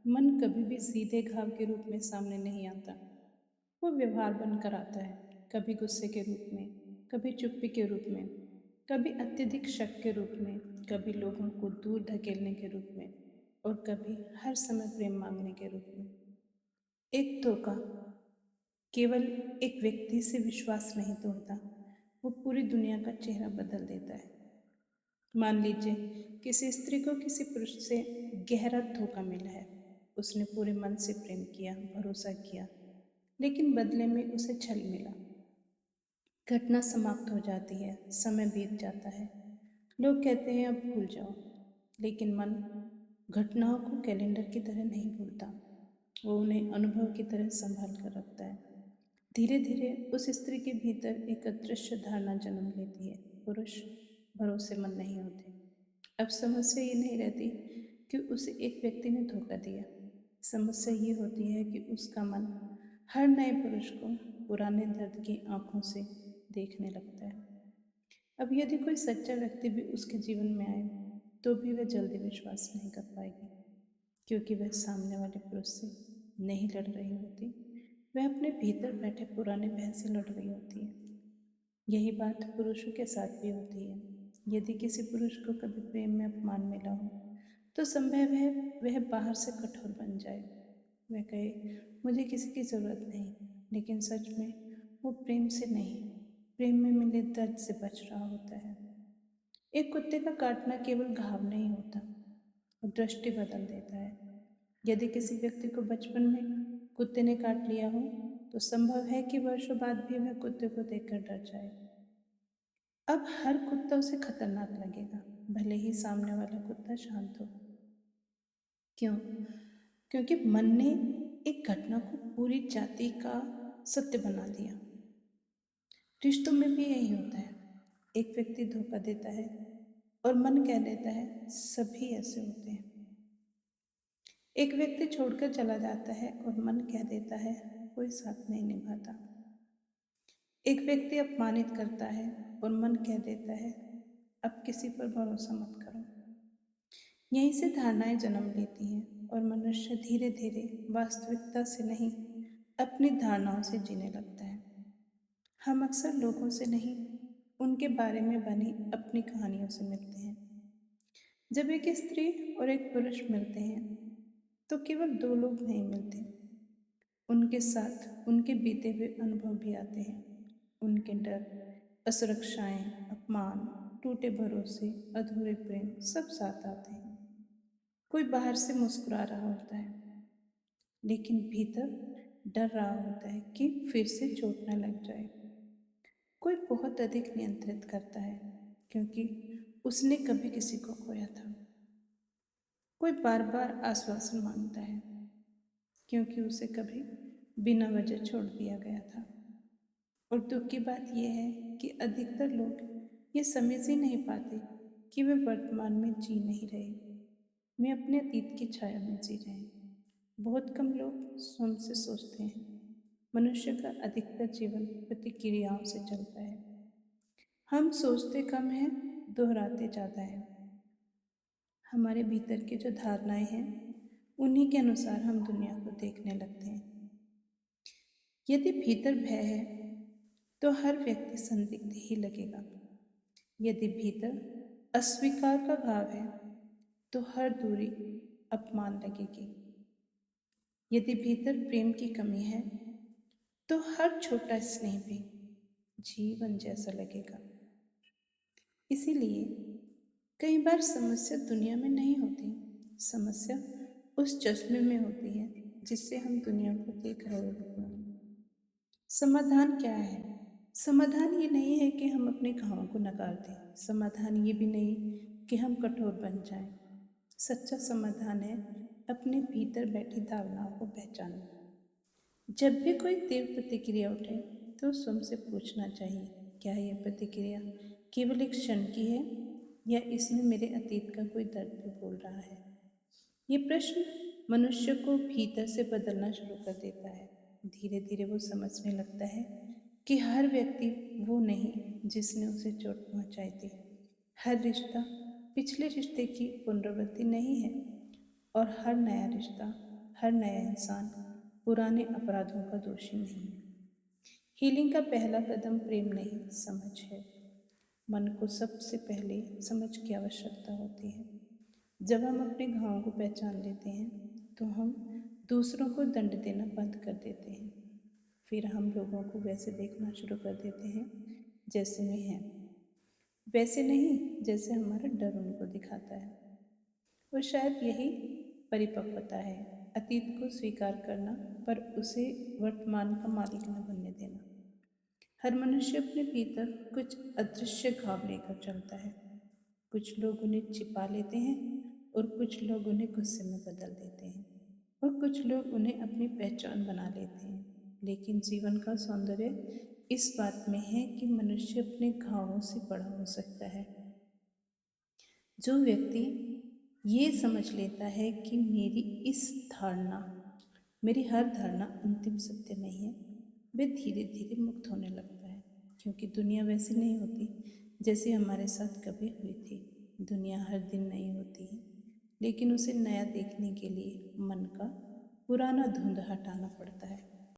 मन कभी भी सीधे घाव के रूप में सामने नहीं आता। वो व्यवहार बनकर आता है, कभी गुस्से के रूप में, कभी चुप्पी के रूप में, कभी अत्यधिक शक के रूप में, कभी लोगों को दूर धकेलने के रूप में और कभी हर समय प्रेम मांगने के रूप में। एक धोखा केवल एक व्यक्ति से विश्वास नहीं तोड़ता, वो पूरी दुनिया का चेहरा बदल देता है। मान लीजिए किसी स्त्री को किसी पुरुष से गहरा धोखा मिला है। उसने पूरे मन से प्रेम किया, भरोसा किया, लेकिन बदले में उसे छल मिला। घटना समाप्त हो जाती है, समय बीत जाता है। लोग कहते हैं अब भूल जाओ, लेकिन मन घटनाओं को कैलेंडर की तरह नहीं भूलता। वो उन्हें अनुभव की तरह संभाल कर रखता है। धीरे धीरे उस स्त्री के भीतर एक अदृश्य धारणा जन्म लेती है, पुरुष भरोसेमंद नहीं होते। अब समस्या ये नहीं रहती कि उसे एक व्यक्ति ने धोखा दिया। समस्या ये होती है कि उसका मन हर नए पुरुष को पुराने दर्द की आंखों से देखने लगता है। अब यदि कोई सच्चा व्यक्ति भी उसके जीवन में आए, तो भी वह जल्दी विश्वास नहीं कर पाएगी, क्योंकि वह सामने वाले पुरुष से नहीं लड़ रही होती, वह अपने भीतर बैठे पुराने भय से लड़ रही होती है। यही बात पुरुषों के साथ भी होती है। यदि किसी पुरुष को कभी प्रेम में अपमान मिला हो, तो संभव है वह बाहर से कठोर बन जाए। वह कहे मुझे किसी की ज़रूरत नहीं, लेकिन सच में वो प्रेम से नहीं, प्रेम में मिले दर्द से बच रहा होता है। एक कुत्ते का काटना केवल घाव नहीं होता, वो दृष्टि बदल देता है। यदि किसी व्यक्ति को बचपन में कुत्ते ने काट लिया हो, तो संभव है कि वर्षों बाद भी वह कुत्ते को देखकर डर जाए। अब हर कुत्ता उसे खतरनाक लगेगा, भले ही सामने वाला कुत्ता शांत हो। क्यों? क्योंकि मन ने एक घटना को पूरी जाति का सत्य बना दिया। रिश्तों में भी यही होता है। एक व्यक्ति धोखा देता है और मन कह देता है सभी ऐसे होते हैं। एक व्यक्ति छोड़कर चला जाता है और मन कह देता है कोई साथ नहीं निभाता। एक व्यक्ति अपमानित करता है और मन कह देता है अब किसी पर भरोसा मत करो। यहीं से धारणाएं जन्म लेती हैं और मनुष्य धीरे धीरे वास्तविकता से नहीं, अपनी धारणाओं से जीने लगता है। हम अक्सर लोगों से नहीं, उनके बारे में बनी अपनी कहानियों से मिलते हैं। जब एक स्त्री और एक पुरुष मिलते हैं, तो केवल दो लोग नहीं मिलते, उनके साथ उनके बीते हुए अनुभव भी आते हैं। उनके डर, असुरक्षाएं, अपमान, टूटे भरोसे, अधूरे प्रेम सब साथ आते हैं। कोई बाहर से मुस्कुरा रहा होता है, लेकिन भीतर डर रहा होता है कि फिर से चोट न लग जाए। कोई बहुत अधिक नियंत्रित करता है, क्योंकि उसने कभी किसी को खोया था। कोई बार बार आश्वासन मांगता है, क्योंकि उसे कभी बिना वजह छोड़ दिया गया था। और दुख की बात यह है कि अधिकतर लोग ये समझ ही नहीं पाते कि वे वर्तमान में जी नहीं रहे, वे अपने अतीत की छाया में जी रहे हैं। बहुत कम लोग स्वयं से सोचते हैं। मनुष्य का अधिकतर जीवन प्रतिक्रियाओं से चलता है। हम सोचते कम हैं, दोहराते ज़्यादा हैं। हमारे भीतर की जो धारणाएं हैं, उन्हीं के अनुसार हम दुनिया को देखने लगते हैं। यदि भीतर भय है, तो हर व्यक्ति संदिग्ध ही लगेगा। यदि भीतर अस्वीकार का भाव है, तो हर दूरी अपमान लगेगी। यदि भीतर प्रेम की कमी है, तो हर छोटा स्नेह भी जीवन जैसा लगेगा। इसीलिए कई बार समस्या दुनिया में नहीं होती, समस्या उस चश्मे में होती है जिससे हम दुनिया को देख रहे होते हैं। समाधान क्या है? समाधान ये नहीं है कि हम अपने घावों को नकार दें। समाधान ये भी नहीं कि हम कठोर बन जाएं। सच्चा समाधान है अपने भीतर बैठी धारणाओं को पहचानना। जब भी कोई तीव्र प्रतिक्रिया उठे, तो स्वयं से पूछना चाहिए, क्या यह प्रतिक्रिया केवल एक क्षण की है या इसमें मेरे अतीत का कोई दर्द भी बोल रहा है? ये प्रश्न मनुष्य को भीतर से बदलना शुरू कर देता है। धीरे धीरे वो समझने लगता है कि हर व्यक्ति वो नहीं जिसने उसे चोट पहुंचाई थी। हर रिश्ता पिछले रिश्ते की पुनरावृत्ति नहीं है और हर नया रिश्ता हर नया इंसान पुराने अपराधों का दोषी नहीं है। हीलिंग का पहला कदम प्रेम नहीं, समझ है। मन को सबसे पहले समझ की आवश्यकता होती है। जब हम अपने घावों को पहचान लेते हैं तो हम दूसरों को दंड देना बंद कर देते हैं। फिर हम लोगों को वैसे देखना शुरू कर देते हैं जैसे वे हैं, वैसे नहीं जैसे हमारा डर उनको दिखाता है। और शायद यही परिपक्वता है, अतीत को स्वीकार करना पर उसे वर्तमान का मालिक न बनने देना। हर मनुष्य अपने भीतर कुछ अदृश्य घाव लेकर चलता है। कुछ लोग उन्हें छिपा लेते हैं और कुछ लोग उन्हें गुस्से में बदल देते हैं और कुछ लोग उन्हें अपनी पहचान बना लेते हैं। लेकिन जीवन का सौंदर्य इस बात में है कि मनुष्य अपने घावों से बड़ा हो सकता है। जो व्यक्ति ये समझ लेता है कि मेरी हर धारणा अंतिम सत्य नहीं है, वे धीरे धीरे मुक्त होने लगता है। क्योंकि दुनिया वैसी नहीं होती जैसी हमारे साथ कभी हुई थी। दुनिया हर दिन नई होती है, लेकिन उसे नया देखने के लिए मन का पुराना धुंध हटाना पड़ता है।